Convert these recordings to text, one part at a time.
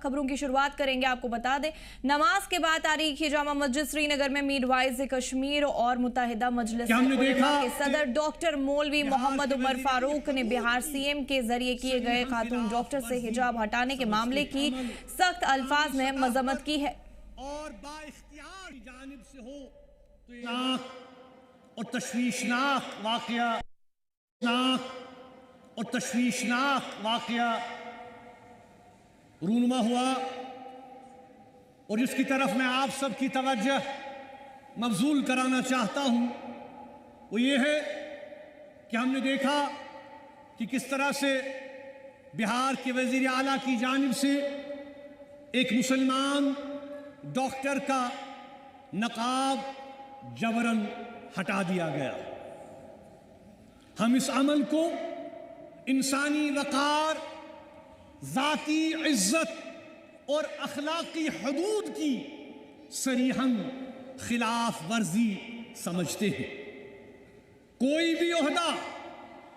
खबरों की शुरुआत करेंगे। आपको बता दें, नमाज के बाद तारीखी जामा मस्जिद श्रीनगर में मीरवाइज कश्मीर और मुत्तहिदा मजलिस उलमा के सदर डॉक्टर मौलवी मोहम्मद उमर फारूक ने बिहार सीएम के जरिए किए गए खातून डॉक्टर से हिजाब हटाने के मामले की सख्त अल्फाज में मजम्मत की है। और बाइख्तियार जानिब से हो तो और तशवीशनाक वाक़या रूनुमा हुआ, और जिसकी तरफ मैं आप सबकी तवज्जो मबजूल कराना चाहता हूँ वो ये है कि हमने देखा कि किस तरह से बिहार के वज़ीर आला की जानिब से एक मुसलमान डॉक्टर का नकाब जबरन हटा दिया गया। हम इस अमल को इंसानी वक़ार, ज़ाती इज़्ज़त और अखलाकी हदूद की सरीहन खिलाफ वर्जी समझते हैं। कोई भी ओहदा,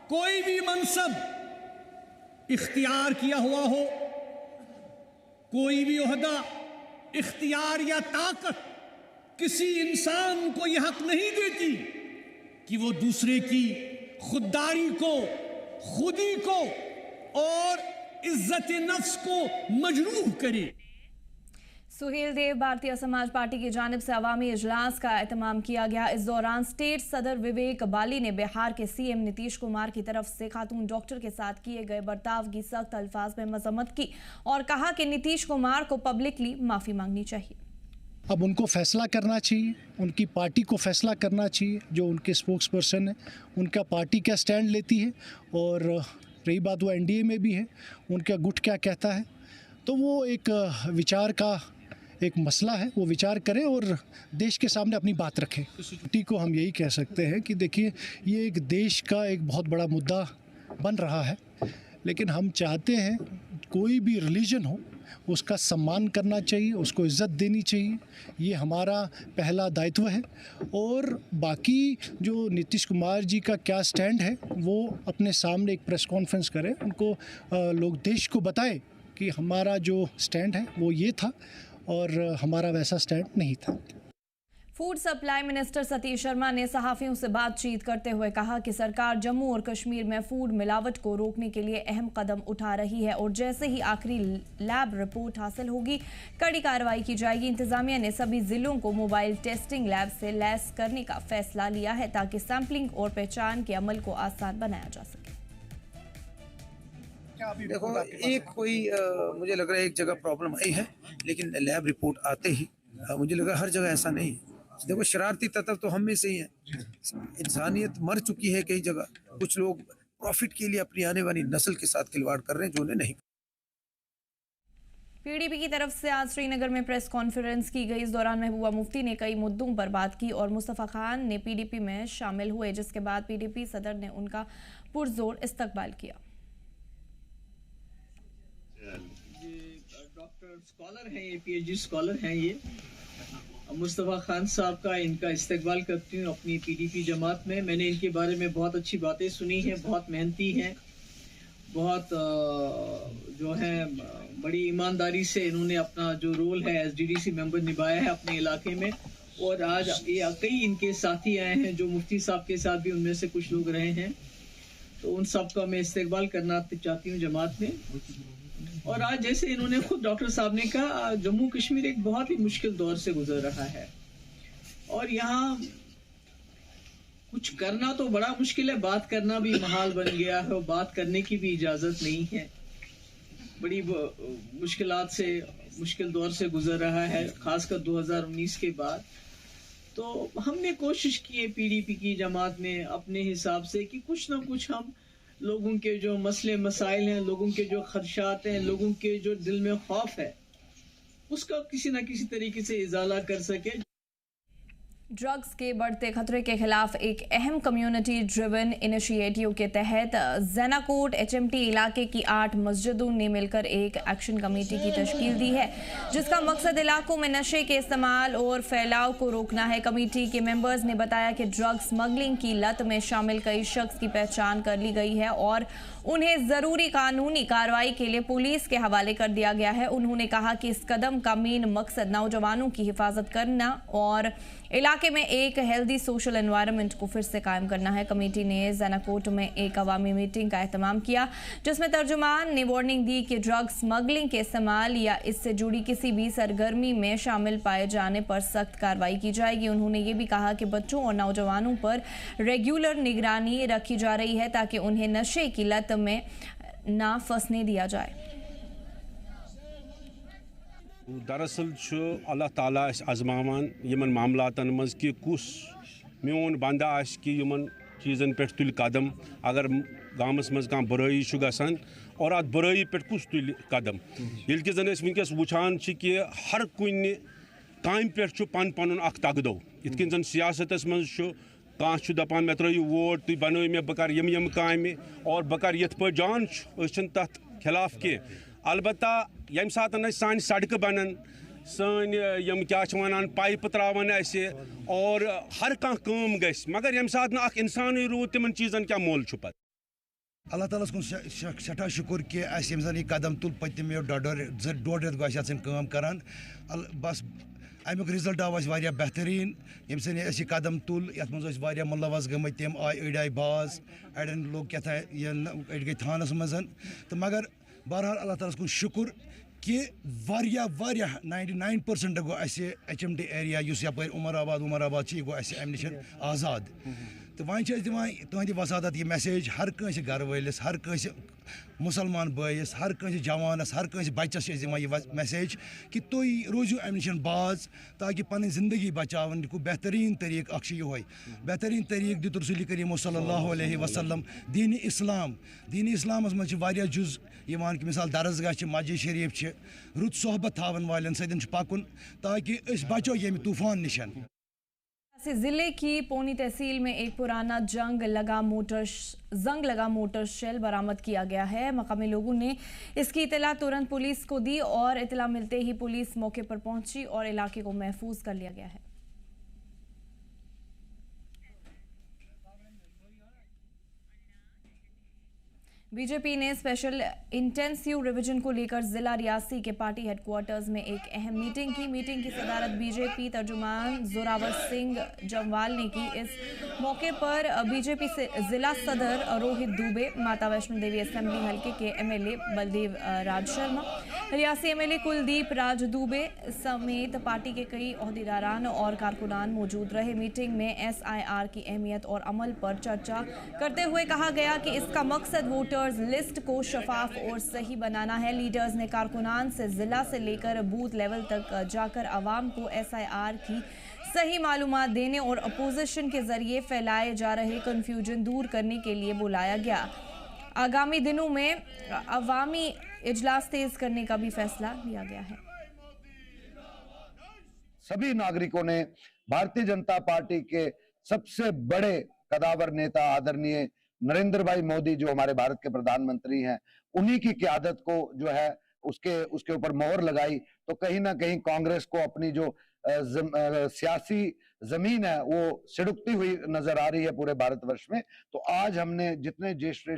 कोई भी मनसब इख्तियार किया हुआ हो, कोई भी ओहदा, इख्तियार या ताकत किसी इंसान को यह हक नहीं देती कि वो दूसरे की खुददारी को, खुदी को और इज्जत नफ्स को मजरूह करे। सुहेल देव, भारतीय समाज पार्टी की जानिब से अवामी इजलास का एहतमाम किया गया। इस दौरान स्टेट सदर विवेक बाली ने बिहार के सीएम नीतीश कुमार की तरफ से खातून डॉक्टर के साथ किए गए बर्ताव की सख्त अल्फाज में मजम्मत की और कहा कि नीतीश कुमार को पब्लिकली माफी मांगनी चाहिए। अब उनको फैसला करना चाहिए, उनकी पार्टी को फैसला करना चाहिए। जो उनके स्पोक्स पर्सन है, उनका पार्टी क्या स्टैंड लेती है, और रही बात वो एनडीए में भी है, उनका गुट क्या कहता है, तो वो एक विचार का एक मसला है। वो विचार करें और देश के सामने अपनी बात रखें। पार्टी को हम यही कह सकते हैं कि देखिए, ये एक देश का एक बहुत बड़ा मुद्दा बन रहा है, लेकिन हम चाहते हैं कोई भी रिलीजन हो उसका सम्मान करना चाहिए, उसको इज़्ज़त देनी चाहिए। ये हमारा पहला दायित्व है। और बाकी जो नीतीश कुमार जी का क्या स्टैंड है वो अपने सामने एक प्रेस कॉन्फ्रेंस करें, उनको लोग देश को बताएं कि हमारा जो स्टैंड है वो ये था और हमारा वैसा स्टैंड नहीं था। Food supply minister Satish Sharma ने सहाफ़ियों से बातचीत करते हुए कहा कि सरकार जम्मू और कश्मीर में फूड मिलावट को रोकने के लिए अहम कदम उठा रही है और जैसे ही आखिरी लैब रिपोर्ट हासिल होगी कड़ी कार्रवाई की जाएगी। इंतजामिया ने सभी जिलों को मोबाइल टेस्टिंग लैब से लैस करने का फैसला लिया है ताकि सैंपलिंग और पहचान के अमल को आसान बनाया जा सके। देखो, एक कोई मुझे लग रहा है एक जगह प्रॉब्लम आई है, लेकिन लैब रिपोर्ट आते ही मुझे लग रहा है हर जगह ऐसा नहीं है। देखो, शरारती तत्व तो हम में से ही है। इंसानियत मर चुकी है कई जगह। कुछ लोग प्रॉफिट के लिए अपनी आने वाली नस्ल के साथ खिलवाड़ कर रहे हैं जो उन्हें नहीं। पीडीपी की तरफ से आज श्रीनगर में प्रेस कॉन्फ्रेंस की गई। इस दौरान महबूबा मुफ्ती ने कई मुद्दों पर बात की और मुस्तफा खान ने पीडीपी में शामिल हुए, जिसके बाद पीडीपी सदर ने उनका पुरजोर इस्तकबाल किया। डॉक्टर स्कॉलर हैं, ये पीएचडी स्कॉलर हैं। ये मुस्तफा खान साहब का इनका इस्तकबाल करती हूँ अपनी पीडीपी जमात में। मैंने इनके बारे में बहुत अच्छी बातें सुनी हैं। बहुत मेहनती हैं, बहुत जो है बड़ी ईमानदारी से इन्होंने अपना जो रोल है एसडीडीसी मेंबर निभाया है अपने इलाके में। और आज ये कई इनके साथी आए हैं जो मुफ्ती साहब के साथ भी उनमें से कुछ लोग रहे हैं, तो उन सब का मैं इस्तकबाल करना चाहती हूँ जमात में। और आज जैसे इन्होंने खुद डॉक्टर साहब ने कहा, जम्मू कश्मीर एक बहुत ही मुश्किल दौर से गुजर रहा है और यहाँ कुछ करना तो बड़ा मुश्किल है, बात करना भी महाल बन गया है और बात करने की भी इजाजत नहीं है। बड़ी मुश्किलात से, मुश्किल दौर से गुजर रहा है, खासकर 2019 के बाद। तो हमने कोशिश की है पीडीपी की जमात ने अपने हिसाब से कि कुछ ना कुछ हम लोगों के जो मसले मसाइल हैं, लोगों के जो खदशात हैं, लोगों के जो दिल में खौफ है, उसका किसी न किसी तरीके से इजाला कर सके। ड्रग्स के बढ़ते खतरे के खिलाफ एक अहम कम्युनिटी ड्रिवन इनिशिएटिव के तहत ज़ेनाकोट एचएमटी इलाके की 8 मस्जिदों ने मिलकर एक एक्शन कमेटी की तश्कील दी है, जिसका मकसद इलाकों में नशे के इस्तेमाल और फैलाव को रोकना है। कमेटी के मेंबर्स ने बताया कि ड्रग्स स्मगलिंग की लत में शामिल कई शख्स की पहचान कर ली गई है और उन्हें जरूरी कानूनी कार्रवाई के लिए पुलिस के हवाले कर दिया गया है। उन्होंने कहा कि इस कदम का मेन मकसद नौजवानों की हिफाजत करना और इलाके में एक हेल्दी सोशल एनवायरनमेंट को फिर से कायम करना है। कमेटी ने ज़नाकोट में एक अवामी मीटिंग का एहतमाम किया, जिसमें तर्जुमान ने वार्निंग दी कि ड्रग स्मगलिंग के इस्तेमाल या इससे जुड़ी किसी भी सरगर्मी में शामिल पाए जाने पर सख्त कार्रवाई की जाएगी। उन्होंने ये भी कहा कि बच्चों और नौजवानों पर रेगुलर निगरानी रखी जा रही है ताकि उन्हें नशे की लत में ना फंसने दिया जाए। दरअसल अल्लाह ताला आजमावान यमन मामलातन मज कि कुस मोन बंदा आश कि यमन चीज़न पे तुल कदम, अगर गामस मज कह बुराई गसान और अत बुराई पे कुस तुल कदम, ये कि जन वनकस वुचान कि हर कुन काम पे पन पन अख तगदो, इत कन जन सियासतस मज कह दपान मे त्रो वोट तुम बनो मे बह कर यम काम और बह कर ये जान तथ खिलाफ कह। अलबत्ता यम सात सान सड़क बनन, सन यम क्या वन पाइप त्रावन और हर कह काम गस, मगर यम सात अख इंसान रूद तिमन चीज़न क्या मोल छु पत। अल्लाह ताला कुन सठा शुक्र कि यम जन यह कदम तुल पतम डोड रेत गो काम करान, बस अमुक रिजल्ट आव वारिया बेहतरीन यम सन यह कदम तुल ये मज वारिया मुलवस गमत, तम आय अड़ आय बाज, अड़न लोग क्या अड़ गई थानस मज, तो मगर बहरहाल अल्लाह ताला कुन शुक्र कि वारिया 99% गो HMD एरिया यपर उमराबाद यह गो अम नश आज़ाद। तो वह दिवान तुंद वसादत यह मैसेज हर कंस घर वालिस, हर कंस मुसलमान बयस, हर कंस जवानस, हर कंस बच्चस दिवान यह मैसेज कि तुम रोजू अम नश बाज ताकि पन जिंदगी बचावन को बेहतरीन तरीक ये बेहतरीन तरीक दित रसूल करीम सल्लल्लाहु अलैहि वसल्लम दीन इस्लाम मज वारिया जुज यवान कि मिसाल दरसगाह मस्जिद शरीफ रुत सोहबत थावन वालन सदन पकुन ताकि बचो ये तूफान निशन। जिले की पौनी तहसील में एक पुराना जंग लगा मोटर शेल बरामद किया गया है। मकामी लोगों ने इसकी इतला तुरंत पुलिस को दी और इतला मिलते ही पुलिस मौके पर पहुंची और इलाके को महफूज कर लिया गया है। बीजेपी ने स्पेशल इंटेंसिव रिवीजन को लेकर जिला रियासी के पार्टी हेडक्वार्टर्स में एक अहम मीटिंग की। मीटिंग की सदारत बीजेपी तर्जुमान जोरावर सिंह जमवाल ने की। इस मौके पर बीजेपी से जिला सदर रोहित दुबे, माता वैष्णो देवी असेंबली हल्के के MLA बलदेव राज शर्मा, रियासी MLA कुलदीप राज दुबे समेत पार्टी के कई ओहदेदारान और कारकुनान मौजूद रहे। मीटिंग में SIR की अहमियत और अमल पर चर्चा करते हुए कहा गया कि इसका मकसद वोटर लिस्ट को शफाफ और सही बनाना है। लीडर्स ने कारकुनान से जिला से लेकर बूथ लेवल तक जाकर आवाम को SIR की सही मालूमात देने और अपोजिशन के जरिए फैलाए जा रहे कंफ्यूजन दूर करने के लिए बुलाया गया। आगामी दिनों में अवामी इजलास तेज करने का भी फैसला लिया गया है। सभी नागरिकों ने भारतीय जनता पार्टी के सबसे बड़े कदावर नेता आदरणीय नरेंद्र भाई मोदी जो हमारे भारत के प्रधानमंत्री हैं, उन्हीं की क़यादत को जो है उसके ऊपर मोहर लगाई। तो कहीं ना कहीं कांग्रेस को अपनी जो सियासी जमीन है वो सिड़कती हुई नजर आ रही है पूरे भारतवर्ष में। तो आज हमने जितने ज्येष्ठ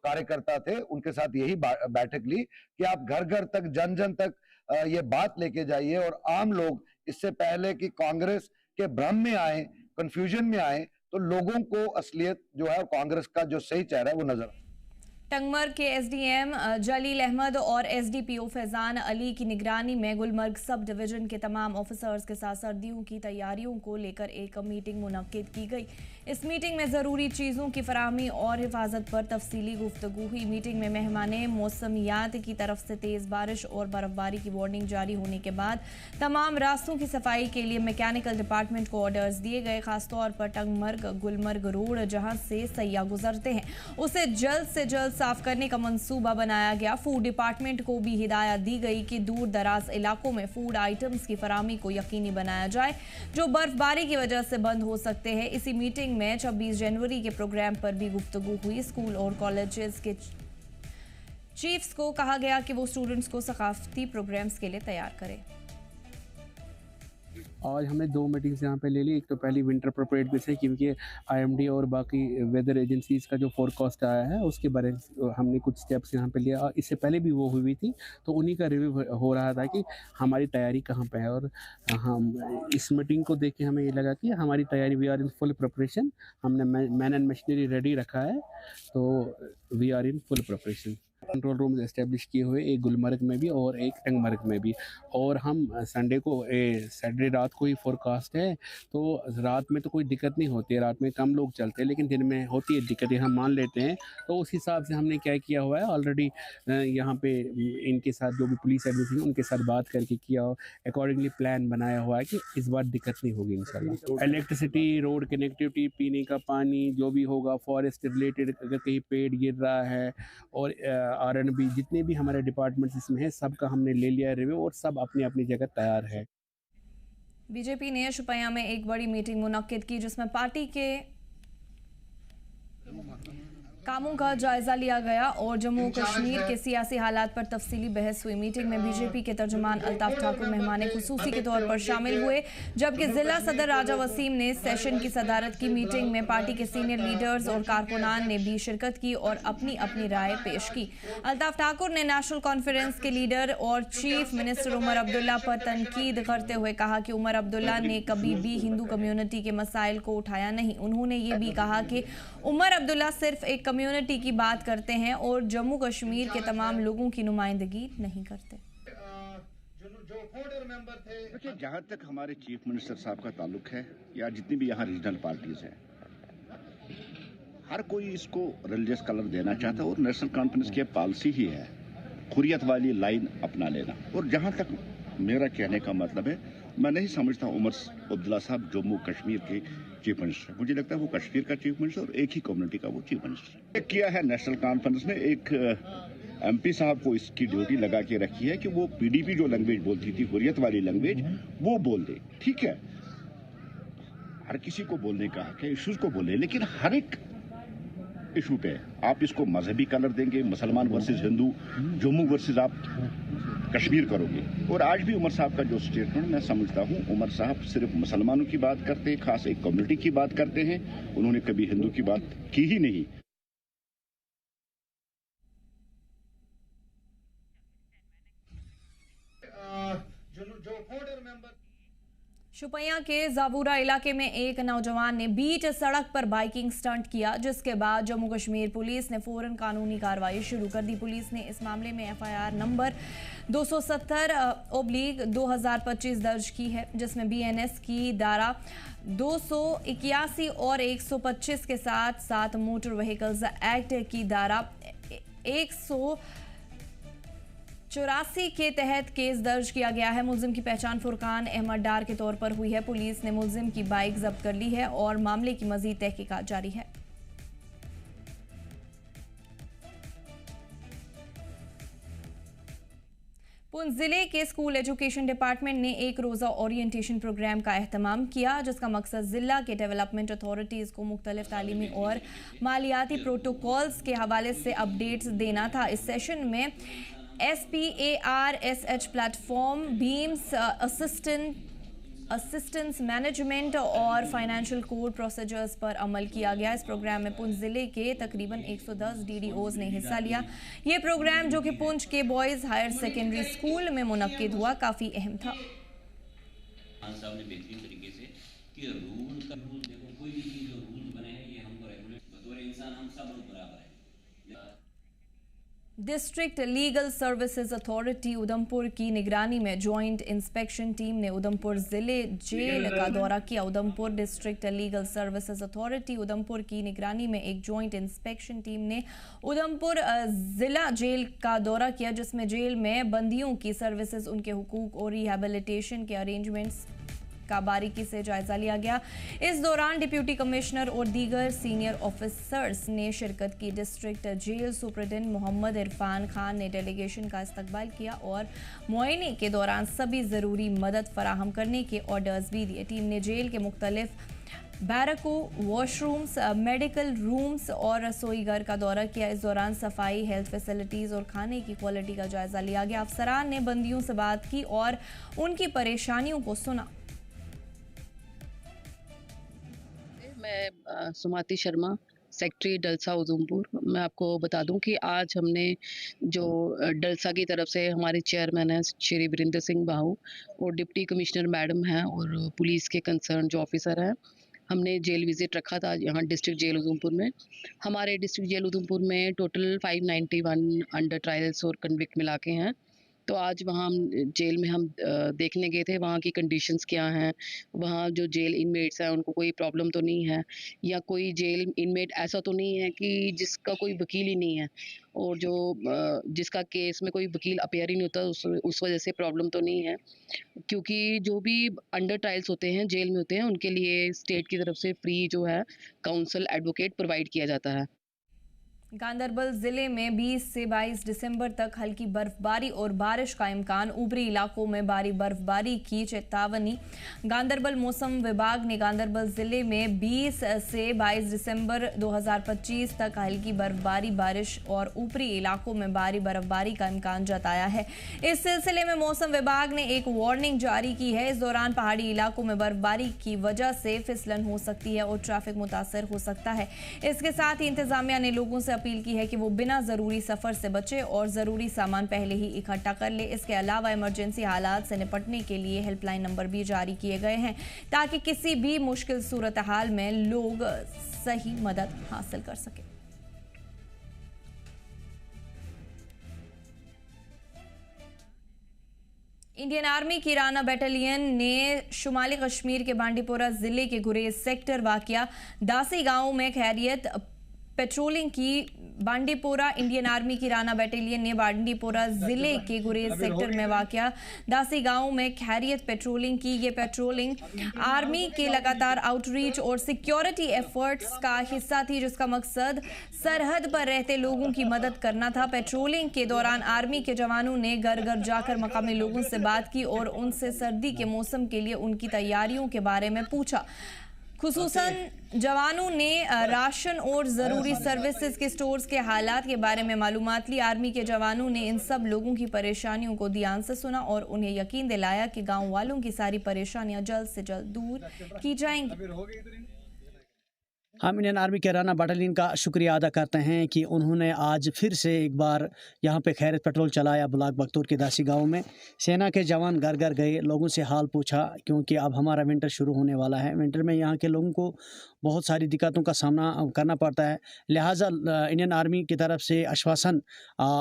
कार्यकर्ता थे उनके साथ यही बैठक ली कि आप घर घर तक, जन जन तक ये बात लेके जाइए और आम लोग इससे पहले कि कांग्रेस के भ्रम में आए, कंफ्यूजन में आए, तो लोगों को असलियत जो है कांग्रेस का जो सही चेहरा है वो नजर। टंगमर्ग के SDM जलील अहमद और SDPO फैजान अली की निगरानी में गुलमर्ग सब डिवीजन के तमाम ऑफिसर्स के साथ सर्दियों की तैयारियों को लेकर एक मीटिंग मुनक्किद की गई। इस मीटिंग में ज़रूरी चीज़ों की फराहमी और हिफाजत पर तफसीली गुफ्तगू हुई। मीटिंग में मेहमाने मौसमियात की तरफ से तेज़ बारिश और बर्फबारी की वार्निंग जारी होने के बाद तमाम रास्तों की सफाई के लिए मैकेनिकल डिपार्टमेंट को ऑर्डर्स दिए गए। खासतौर पर टंगमर्ग गुलमर्ग रोड जहाँ से सैयाह गुजरते हैं उसे जल्द से जल्द साफ करने का मंसूबा बनाया गया। फूड डिपार्टमेंट को भी हिदायत दी गई कि दूर दराज इलाकों में फूड आइटम्स की फराहमी को यकीनी बनाया जाए जो बर्फबारी की वजह से बंद हो सकते हैं। इसी मीटिंग में 26 जनवरी के प्रोग्राम पर भी गुफ्तगू हुई। स्कूल और कॉलेजेस के चीफ्स को कहा गया कि वो स्टूडेंट्स को सकाफती प्रोग्राम्स के लिए तैयार करें। आज हमने 2 मीटिंग्स यहाँ पे ले ली। एक तो पहली विंटर प्रिपेयर्डनेस है, क्योंकि IMD और बाकी वेदर एजेंसीज़ का जो फोरकास्ट आया है उसके बारे में हमने कुछ स्टेप्स यहाँ पे लिया। इससे पहले भी वो हुई थी, तो उन्हीं का रिव्यू हो रहा था कि हमारी तैयारी कहाँ पे है। और हम इस मीटिंग को देख के हमें ये लगा कि हमारी तैयारी, we are in full preparation. हमने मैन एंड मशीनरी रेडी रखा है, तो we are in full preparation. Control room establish किए हुए, एक गुलमर्ग में भी और एक टंगमर्ग में भी। और हम सैटरडे रात को ही फोरकास्ट है, तो रात में तो कोई दिक्कत नहीं होती है, रात में कम लोग चलते हैं, लेकिन दिन में होती है दिक्कतें, हम मान लेते हैं। तो उस हिसाब से हमने क्या किया हुआ है, ऑलरेडी यहाँ पे इनके साथ जो भी पुलिस एजेंसी है उनके साथ बात करके किया, अकॉर्डिंगली प्लान बनाया हुआ है कि इस बार दिक्कत नहीं होगी इंशाल्लाह। इलेक्ट्रिसिटी, रोड कनेक्टिविटी, पीने का पानी, जो भी होगा, फॉरेस्ट रिलेटेड अगर कहीं पेड़ गिर रहा है, और R&B जितने भी हमारे डिपार्टमेंट्स इसमें हैं, सबका हमने ले लिया रिव्यू और सब अपनी अपनी जगह तैयार है। बीजेपी ने शुपैया में एक बड़ी मीटिंग मुनक्किद की, जिसमें पार्टी के कामों का जायजा लिया गया और जम्मू कश्मीर के सियासी हालात पर तफसीली बहस हुई। मीटिंग में बीजेपी के तर्जुमान अल्ताफ ठाकुर मेहमान खुसूसी के तौर पर शामिल हुए, जबकि जिला सदर राजा वसीम ने सेशन की सदारत की। मीटिंग में पार्टी के सीनियर लीडर्स और कारकुनान ने भी शिरकत की और अपनी अपनी राय पेश की। अल्ताफ ठाकुर ने नेशनल कॉन्फ्रेंस के लीडर और चीफ मिनिस्टर उमर अब्दुल्ला पर तनकीद करते हुए कहा कि उमर अब्दुल्ला ने कभी भी हिंदू कम्युनिटी के मसाइल को उठाया नहीं। उन्होंने ये भी कहा कि उमर अब्दुल्ला सिर्फ एक कम्युनिटी की बात करते हैं और जम्मू कश्मीर के तमाम लोगों की नुमाइंदगी नहीं करते। देखिए, जहाँ तक हमारे चीफ मिनिस्टर साहब का ताल्लुक है या जितनी भी यहाँ रीजनल पार्टीज हैं, हर कोई इसको रिलीजियस कलर देना चाहता है और नेशनल कॉन्फ्रेंस की पॉलिसी ही है हुर्रियत वाली लाइन अपना लेना। और जहाँ तक मेरा कहने का मतलब है, मैं नहीं समझता उमर अब्दुल्ला साहब जम्मू कश्मीर के चीफ मिनिस्टर। मुझे लगता है वो कश्मीर का चीफ मिनिस्टर और एक ही कम्युनिटी का वो चीफ मिनिस्टर किया है। नेशनल कॉन्फ्रेंस ने एक MP साहब को इसकी ड्यूटी लगा के रखी है कि वो PDP जो लैंग्वेज बोलती थी, हुर्रियत वाली लैंग्वेज, वो बोल दे। ठीक है, हर किसी को बोलने का हक है, इश्यूज को बोले, लेकिन हर एक इशू पे आप इसको मजहबी कलर देंगे, मुसलमान वर्सेस हिंदू, जम्मू वर्सेस आप कश्मीर करोगे। और आज भी उमर साहब का जो स्टेटमेंट, मैं समझता हूँ उमर साहब सिर्फ मुसलमानों की बात करते हैं, खास एक कम्युनिटी की बात करते हैं, उन्होंने कभी हिंदू की बात की ही नहीं। शुपैया के जाबूरा इलाके में एक नौजवान ने बीच सड़क पर बाइकिंग स्टंट किया, जिसके बाद जम्मू कश्मीर पुलिस ने फौरन कानूनी कार्रवाई शुरू कर दी। पुलिस ने इस मामले में FIR नंबर 270/2025 दर्ज की है, जिसमें BNS की धारा 281 और 125 के साथ साथ मोटर व्हीकल्स एक्ट की धारा 184 के तहत केस दर्ज किया गया है। मुलजिम की पहचान फुरकान अहमद डार के तौर पर हुई है। पुलिस ने मुलजिम की बाइक जब्त कर ली है और मामले की मजीद तहकीकात जारी है। पुंछ जिले के स्कूल एजुकेशन डिपार्टमेंट ने एक रोज़ा ओरिएंटेशन प्रोग्राम का एहतमाम किया, जिसका मकसद जिला के डेवलपमेंट अथॉरिटीज़ को मुख्तलिफ तालीमी और मालियाती प्रोटोकॉल्स के हवाले से अपडेट्स देना था। इस सेशन में SPARSH platform, beams, assistance management और फाइनेंशियल कोड प्रोसीजर्स पर अमल किया गया। इस प्रोग्राम में पुंछ ज़िले के तकरीबन 110 DDOs ने हिस्सा लिया। ये प्रोग्राम, जो कि पुंछ के बॉयज़ हायर सेकेंडरी स्कूल में मुनक्किद हुआ, काफ़ी अहम था। साहब ने बेहतरीन तरीके से कि रूल देखो, कोई भी चीज़ जो रूल बने हैं ये हमको रेगुलेट, बतौर इंसान हम सब लोग बराबर हैं। District legal services authority Udhampur की निगरानी में जॉइंट इंस्पेक्शन टीम ने उधमपुर जिले जेल का दौरा किया। Udhampur district legal services authority Udhampur की निगरानी में एक जॉइंट इंस्पेक्शन टीम ने उधमपुर जिला जेल का दौरा किया, जिसमें जेल में बंदियों की सर्विसेज, उनके हुकूक और रिहैबिलिटेशन के अरेंजमेंट्स का बारीकी से जायजा लिया गया। इस दौरान डिप्टी कमिश्नर और दीगर सीनियर ऑफिसर्स ने शिरकत की। District jail superintendent Mohammad Irfan Khan ने डेलीगेशन का इस्तकबाल किया और मुआयने के दौरान सभी ज़रूरी मदद फराहम करने के ऑर्डर्स भी दिए। टीम ने जेल के मुख्तलिफ बैरकों, वॉशरूम्स, मेडिकल रूम्स और रसोई घर का दौरा किया। इस दौरान सफाई, हेल्थ फैसिलिटीज़ और खाने की क्वालिटी का जायजा लिया गया। अफसरान ने बंदियों से बात की और उनकी परेशानियों को सुना। मैं सुमाति शर्मा, सेक्रेटरी डलसा उधमपुर। मैं आपको बता दूं कि आज हमने जो डलसा की तरफ से हमारे चेयरमैन हैं श्री वीरेंद्र सिंह बाहू और डिप्टी कमिश्नर मैडम हैं और पुलिस के कंसर्न जो ऑफिसर हैं, हमने जेल विजिट रखा था यहाँ डिस्ट्रिक्ट जेल उधमपुर में। हमारे डिस्ट्रिक्ट जेल उधमपुर में टोटल 591 अंडर ट्रायल्स और कन्विक्ट मिला के हैं। तो आज वहाँ हम जेल में हम देखने गए थे वहाँ की कंडीशंस क्या हैं, वहाँ जो जेल इनमेट्स हैं उनको कोई प्रॉब्लम तो नहीं है, या कोई जेल इनमेट ऐसा तो नहीं है कि जिसका कोई वकील ही नहीं है और जो जिसका केस में कोई वकील अपेयर ही नहीं होता उस वजह से प्रॉब्लम तो नहीं है। क्योंकि जो भी अंडर ट्रायल्स होते हैं जेल में होते हैं उनके लिए स्टेट की तरफ से फ्री जो है काउंसल एडवोकेट प्रोवाइड किया जाता है। गांदरबल जिले में 20 से 22 दिसंबर तक हल्की बर्फबारी और बारिश का इम्कान, ऊपरी इलाकों में भारी बर्फबारी की चेतावनी। गांदरबल मौसम विभाग ने गांदरबल जिले में 20 से 22 दिसंबर 2025 तक हल्की बर्फबारी, बारिश और ऊपरी इलाकों में भारी बर्फबारी का इम्कान जताया है। इस सिलसिले में मौसम विभाग ने एक वार्निंग जारी की है। इस दौरान पहाड़ी इलाकों में बर्फबारी की वजह से फिसलन हो सकती है और ट्रैफिक मुतासर हो सकता है। इसके साथ ही इंतजामिया ने लोगों से अपील की है कि वो बिना जरूरी सफर से बचे और जरूरी सामान पहले ही इकट्ठा कर ले। इसके अलावा इमरजेंसी हालात से निपटने के लिए हेल्पलाइन नंबर भी जारी किए गए हैं ताकि किसी भी मुश्किल सूरत हाल में लोग सही मदद हासिल कर सकें। इंडियन आर्मी की राना बटालियन ने शुमाली कश्मीर के बांडीपोरा जिले के गुरेज सेक्टर वाक़िया दासी गांव में खैरियत पेट्रोलिंग की। बांडीपोरा इंडियन आर्मी की राना बटालियन ने बांडीपोरा जिले के गुरेज सेक्टर में वाक़िया दासी गांव में खैरियत पेट्रोलिंग की। ये पेट्रोलिंग आर्मी के लगातार आउटरीच और सिक्योरिटी एफर्ट्स का हिस्सा थी, जिसका मकसद सरहद पर रहते लोगों की मदद करना था। पेट्रोलिंग के दौरान आर्मी के जवानों ने घर घर जाकर मकामी लोगों से बात की और उनसे सर्दी के मौसम के लिए उनकी तैयारियों के बारे में पूछा। खुसूसन जवानों ने राशन और ज़रूरी सर्विसेज के स्टोर्स के हालात के बारे में मालूमात ली। आर्मी के जवानों ने इन सब लोगों की परेशानियों को ध्यान से सुना और उन्हें यकीन दिलाया कि गांव वालों की सारी परेशानियां जल्द से जल्द दूर की जाएंगी। हम इंडियन आर्मी के राना बटालियन का शुक्रिया अदा करते हैं कि उन्होंने आज फिर से एक बार यहाँ पे खैरियत पेट्रोल चलाया। ब्लॉक बख्तूर के दासी गांव में सेना के जवान घर घर गए, लोगों से हाल पूछा, क्योंकि अब हमारा विंटर शुरू होने वाला है। विंटर में यहाँ के लोगों को बहुत सारी दिक्कतों का सामना करना पड़ता है। लिहाजा इंडियन आर्मी की तरफ से आश्वासन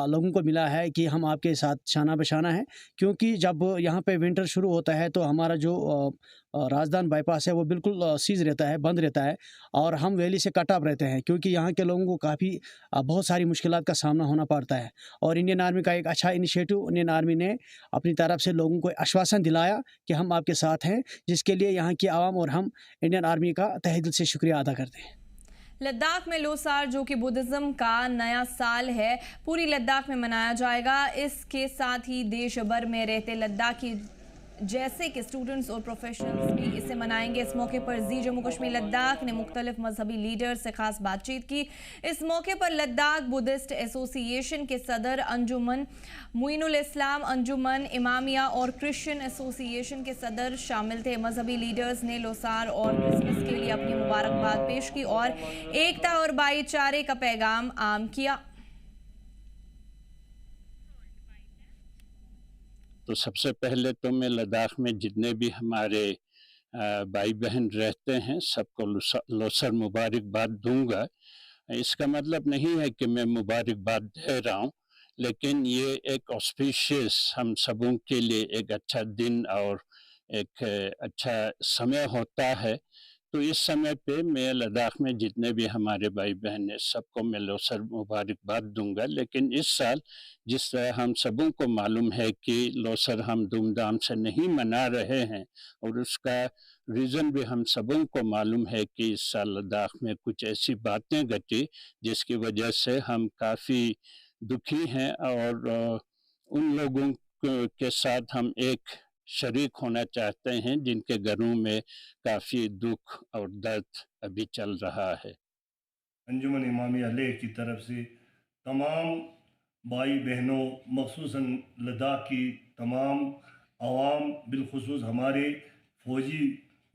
लोगों को मिला है कि हम आपके साथ शाना बशाना है, क्योंकि जब यहाँ पे विंटर शुरू होता है तो हमारा जो राजधान बाईपास है वो बिल्कुल सीज रहता है, बंद रहता है और हम वैली से कट ऑफ रहते हैं, क्योंकि यहाँ के लोगों को काफ़ी बहुत सारी मुश्किलात का सामना होना पड़ता है। और इंडियन आर्मी का एक अच्छा इनिशिएटिव इंडियन आर्मी ने अपनी तरफ से लोगों को आश्वासन दिलाया कि हम आपके साथ हैं, जिसके लिए यहाँ की आवाम और हम इंडियन आर्मी का तहे दिल से शुक्रिया अदा करते हैं। लद्दाख में लोसार, जो कि बुद्धिज्म का नया साल है, पूरी लद्दाख में मनाया जाएगा। इसके साथ ही देश भर में रहते लद्दाखी जैसे कि स्टूडेंट्स और प्रोफेशनल्स भी इसे मनाएंगे। इस मौके पर जी जम्मू कश्मीर लद्दाख ने मुख्तलिफ मजहबी लीडर से खास बातचीत की। इस मौके पर लद्दाख बुद्धिस्ट एसोसिएशन के सदर, अंजुमन मुइनुल इस्लाम, अंजुमन इमामिया और क्रिश्चियन एसोसिएशन के सदर शामिल थे। मजहबी लीडर्स ने लोसार और क्रिसमस के लिए अपनी मुबारकबाद पेश की और एकता और भाईचारे का पैगाम आम किया। तो सबसे पहले तो मैं लद्दाख में जितने भी हमारे भाई बहन रहते हैं सबको लोसर मुबारकबाद दूंगा। इसका मतलब नहीं है कि मैं मुबारकबाद दे रहा हूँ, लेकिन ये एक ऑस्पिशियस हम सबों के लिए एक अच्छा दिन और एक अच्छा समय होता है। तो इस समय पे मैं लद्दाख में जितने भी हमारे भाई बहन हैं सबको मैं लोसर मुबारकबाद दूंगा। लेकिन इस साल जिस तरह हम सबों को मालूम है कि लोसर हम धूमधाम से नहीं मना रहे हैं, और उसका रीज़न भी हम सबों को मालूम है कि इस साल लद्दाख में कुछ ऐसी बातें घटी जिसकी वजह से हम काफ़ी दुखी हैं और उन लोगों के साथ हम एक शरीक होना चाहते हैं जिनके घरों में काफ़ी दुख और दर्द अभी चल रहा है। अंजुमन इमामिया लेह की तरफ से तमाम भाई बहनों, मखसूसन लद्दाख की तमाम आवाम, बिलखुसूस हमारे फ़ौजी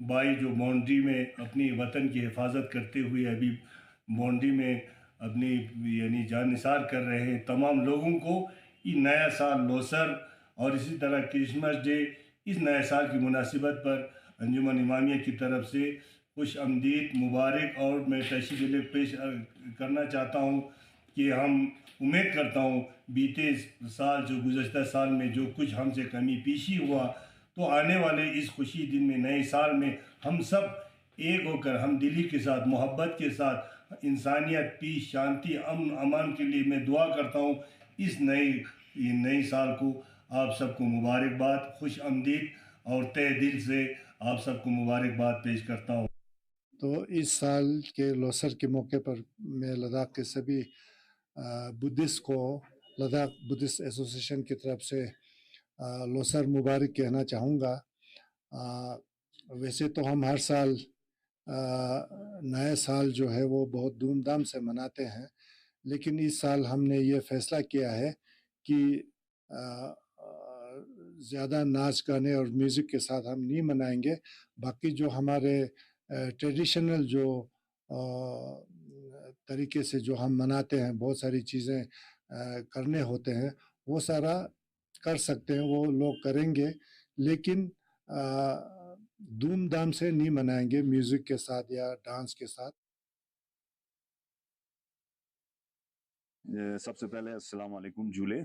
भाई जो बाउंड्री में अपनी वतन की हिफाजत करते हुए अभी बाउंड्री में अपनी यानी जान निसार कर रहे हैं, तमाम लोगों को ये नया साल लोसर और इसी तरह क्रिसमस डे, इस नए साल की मुनासिबत पर अंजुमन इमामिया की तरफ से खुश आमदीद मुबारक। और मैं तहसील पेश करना चाहता हूँ कि हम उम्मीद करता हूँ बीते साल जो गुज़श्ता साल में जो कुछ हमसे कमी पेशी हुआ, तो आने वाले इस खुशी दिन में नए साल में हम सब एक होकर हम दिली के साथ मोहब्बत के साथ इंसानियत, पीस, शांति, अमन, अमान के लिए मैं दुआ करता हूँ। इस नए साल को आप सबको मुबारकबाद, खुश आमदीद और तहे दिल से आप सबको मुबारकबाद पेश करता हूँ। तो इस साल के लोसर के मौके पर मैं लद्दाख के सभी बुद्धिस्ट को लद्दाख बुद्धिस्ट एसोसिएशन की तरफ से लोसर मुबारक कहना चाहूँगा। वैसे तो हम हर साल नया साल जो है वो बहुत धूमधाम से मनाते हैं, लेकिन इस साल हमने ये फैसला किया है कि ज़्यादा नाच गाने और म्यूज़िक के साथ हम नहीं मनाएंगे। बाकी जो हमारे ट्रेडिशनल जो तरीके से जो हम मनाते हैं, बहुत सारी चीज़ें करने होते हैं, वो सारा कर सकते हैं, वो लोग करेंगे, लेकिन धूमधाम से नहीं मनाएंगे म्यूज़िक के साथ या डांस के साथ। सबसे पहले अस्सलाम वालेकुम जूले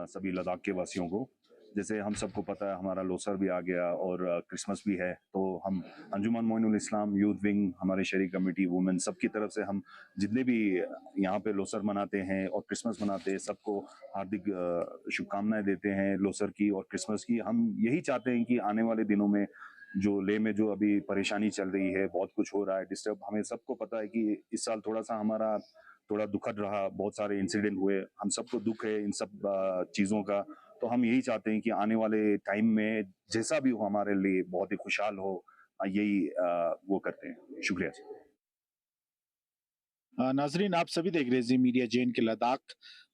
सभी लद्दाख के वासियों को। जैसे हम सबको पता है हमारा लोसर भी आ गया और क्रिसमस भी है, तो हम अंजुमन मोइनुल इस्लाम यूथ विंग, हमारे शहरी कमेटी, वुमेन, सबकी तरफ से हम जितने भी यहाँ पे लोसर मनाते हैं और क्रिसमस मनाते हैं, सबको हार्दिक शुभकामनाएं देते हैं लोसर की और क्रिसमस की। हम यही चाहते हैं कि आने वाले दिनों में जो ले में जो अभी परेशानी चल रही है, बहुत कुछ हो रहा है डिस्टर्ब, हमें सबको पता है कि इस साल थोड़ा सा हमारा थोड़ा दुखद रहा, बहुत सारे इंसिडेंट हुए, हम सबको दुख है इन सब चीज़ों का। तो हम यही चाहते हैं कि आने वाले टाइम में जैसा भी हो हमारे लिए बहुत ही खुशहाल हो, यही वो करते हैं। शुक्रिया। नाजरीन, आप सभी देख रहे हैं मीडिया जैन के लद्दाख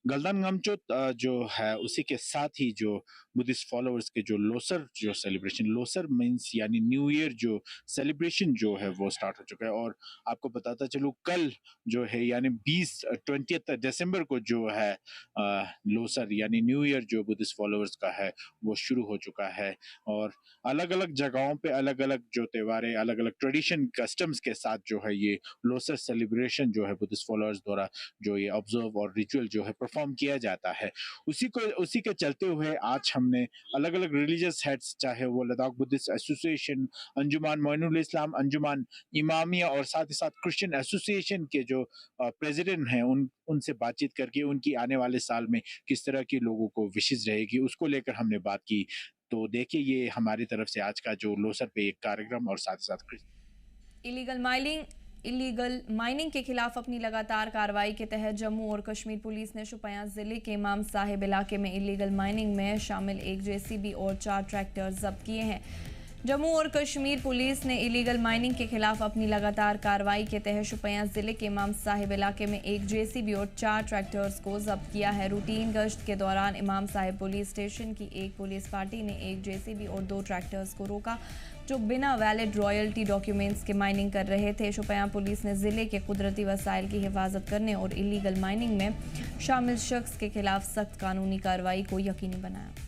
गलदान गमचोत जो है उसी के साथ ही जो बुद्धिस्ट फॉलोअर्स के जो लोसर जो सेलिब्रेशन, लोसर मीन्स यानी न्यू ईयर जो सेलिब्रेशन जो है वो स्टार्ट हो चुका है। और आपको बताता चलूँ कल जो है यानी 20 दिसंबर को जो है लोसर यानी न्यू ईयर जो बुद्धिस्ट फॉलोअर्स का है वो शुरू हो चुका है। और अलग अलग जगहों पे अलग अलग जो त्योहार, अलग अलग ट्रेडिशन कस्टम्स के साथ जो है ये लोसर सेलिब्रेशन जो है बुद्धिस्ट फॉलोअर्स द्वारा जो ये ऑब्जर्व और रिचुअल जो है परफॉर्म किया जाता है। उसी के चलते हुए आज हमने अलग अलग रिलीजियस हेड्स, चाहे वो लद्दाख बुद्धिस्ट एसोसिएशन, अंजुमन मोइनुल इस्लाम, अंजुमन इमामिया और साथ ही साथ क्रिश्चियन एसोसिएशन के जो प्रेसिडेंट हैं उनसे बातचीत करके उनकी आने वाले साल में किस तरह की लोगों को विशेष रहेगी उसको लेकर हमने बात की। तो देखिए ये हमारी तरफ से आज का जो लोसर पे एक कार्यक्रम और साथ ही साथ इलीगल माइनिंग के खिलाफ अपनी लगातार कार्रवाई के तहत जम्मू और कश्मीर पुलिस ने शोपियां जिले के इमाम साहिब इलाके में इलीगल माइनिंग में शामिल एक जेसीबी और 4 ट्रैक्टर जब्त किए हैं। जम्मू और कश्मीर पुलिस ने इलीगल माइनिंग के खिलाफ अपनी लगातार कार्रवाई के तहत शोपियां जिले के इमाम साहिब इलाके में एक जेसीबी और 4 ट्रैक्टर्स को जब्त किया है। रूटीन गश्त के दौरान इमाम साहिब पुलिस स्टेशन की एक पुलिस पार्टी ने एक जेसीबी और 2 ट्रैक्टर्स को रोका जो बिना वैलिड रॉयल्टी डॉक्यूमेंट्स के माइनिंग कर रहे थे। शोपियां पुलिस ने जिले के कुदरती वसाइल की हिफाजत करने और इलीगल माइनिंग में शामिल शख्स के खिलाफ सख्त कानूनी कार्रवाई को यकीनी बनाया।